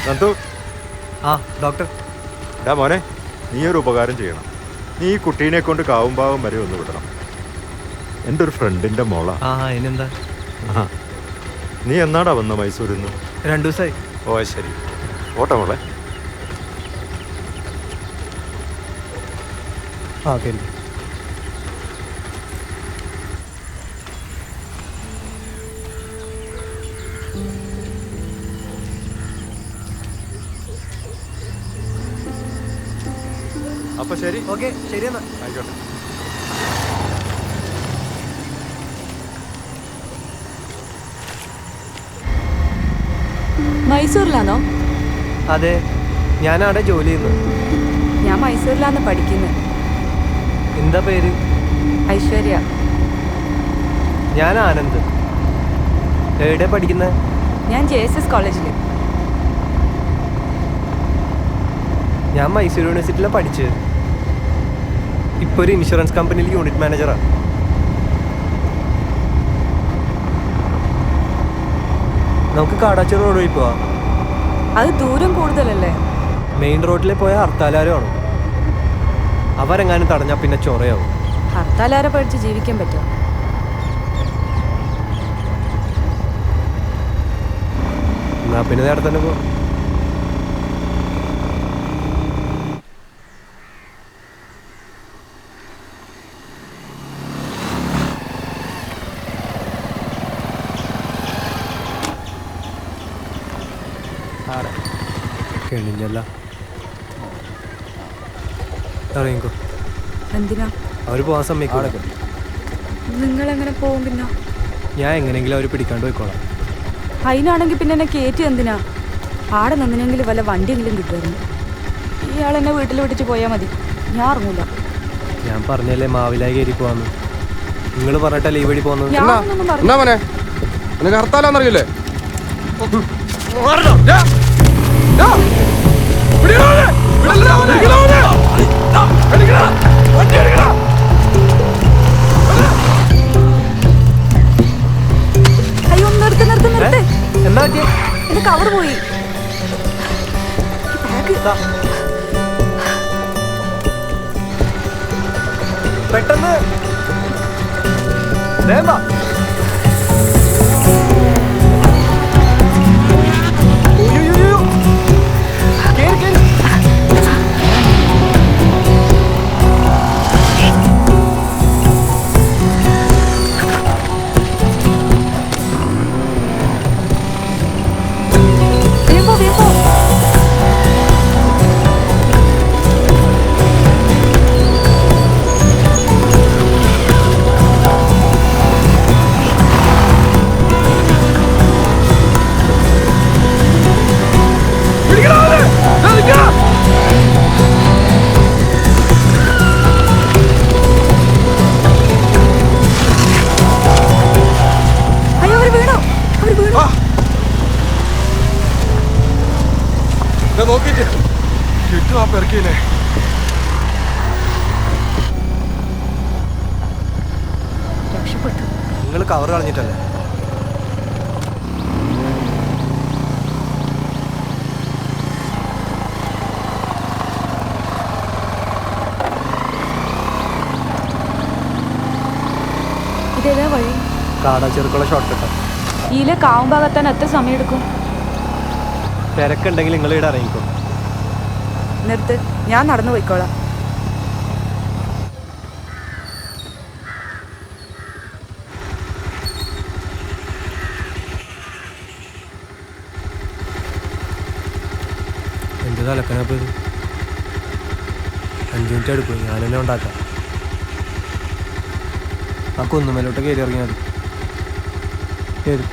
നന്ദു. ആ ഡോക്ടർ. ഡാ മോനെ, നീ ഒരു ഉപകാരം ചെയ്യണം. നീ ഈ കുട്ടീനെ കൊണ്ട് കാവുംഭാവം വരെ ഒന്ന് വിടണം. എൻ്റെ ഒരു ഫ്രണ്ടിൻ്റെ മോളാ. ആ ഇനെന്താ? നീ എന്നാടാ വന്ന മൈസൂരിൽ നിന്ന്? 2 ദിവസമായി. ഓ ശരി, ഓട്ടെ മോളെ. ആ കയറി. അപ്പൊ ശരി. ഓക്കെ ശരി എന്നാ. ആയിക്കോട്ടെ. മൈസൂരിലാണോ? അതെ, ഞാനവിടെ ജോലി ചെയ്യുന്നു. ഞാൻ മൈസൂരിലാണ് പഠിക്കുന്നത്. എന്താ പേര്? ഐശ്വര്യ. ഞാൻ ആനന്ദ്. എവിടെ പഠിക്കുന്നത്? ഞാൻ JSS കോളേജിൽ. ഞാൻ മൈസൂർ യൂണിവേഴ്സിറ്റിയിലാണ് പഠിച്ചത്. ഇപ്പോൾ ഒരു ഇൻഷുറൻസ് കമ്പനിയിൽ യൂണിറ്റ് മാനേജറാണ്. നമുക്ക് കാടാച്ചൂർ റോഡ് വഴി പോവാം. അത് ദൂരം കൂടുതലല്ലേ? മെയിൻ റോഡിൽ പോയ ഹർത്താലാരമാണ്. അവരെങ്ങാനും തടഞ്ഞാൽ പിന്നെ ചൊറയാവും. ഹർത്താലാരെ പഠിച്ച് ജീവിക്കാൻ പറ്റുമോ? എന്നാ പിന്നെ നേരെ തന്നെ പോവാം. കെണിഞ്ഞല്ല, ഇറങ്ങിക്കോ. എന്തിനാ? അവർ പോകാൻ സമ്മതിക്കും. നിങ്ങളെങ്ങനെ പോകും? പിന്നെ ഞാൻ എങ്ങനെയെങ്കിലും അവർ പിടിക്കാണ്ട് പോയിക്കോളാം. അതിനാണെങ്കിൽ പിന്നെ എന്നെ കയറ്റി എന്തിനാ? ആടെ നിന്നെങ്കിലും വല്ല വണ്ടിയെങ്കിലും കിട്ടുമായിരുന്നു. ഇയാളെന്നെ വീട്ടിൽ വിട്ടിട്ട് പോയാൽ മതി, ഞാൻ ഇറങ്ങൂല. ഞാൻ പറഞ്ഞല്ലേ മാവിലായി കയറി പോവാന്ന്. നിങ്ങൾ പറഞ്ഞിട്ടല്ലേ ഈ വഴി പോകുന്നത്. ഹർത്താലാന്നറിയില്ലേ? അയ്യോ നിർത്ത് നിർത്ത് നിർത്ത്. എന്താ പറ്റിയ? എന്റെ കവർ പോയി. പെട്ടെന്ന് വേഗം വാ. നോക്കിട്ട് ചുറ്റും ആ പെറുക്കിനെ. നിങ്ങൾ കവർ കളഞ്ഞിട്ടല്ലേ? ഇതേതാ വഴി? കാടാച്ചെറുക്കുള്ള ഷോർട്ട് കട്ടാ. ഈലെ കാവുംഭാഗത്താൻ എത്ര സമയം എടുക്കും? തിരക്കുണ്ടെങ്കിൽ നിങ്ങൾ ഇവിടെ ഇറങ്ങിക്കോ. നിർത്ത്, ഞാൻ നടന്നു പോയിക്കോളാം. എന്ത് തലക്കനപ്പോൾ ഇത്? 5 മിനിറ്റ് എടുക്കും, ഞാൻ തന്നെ ഉണ്ടാക്കാം. ആ കുന്നുമേലോട്ട് കയറി ഇറങ്ങിയാൽ മതി. കയറി.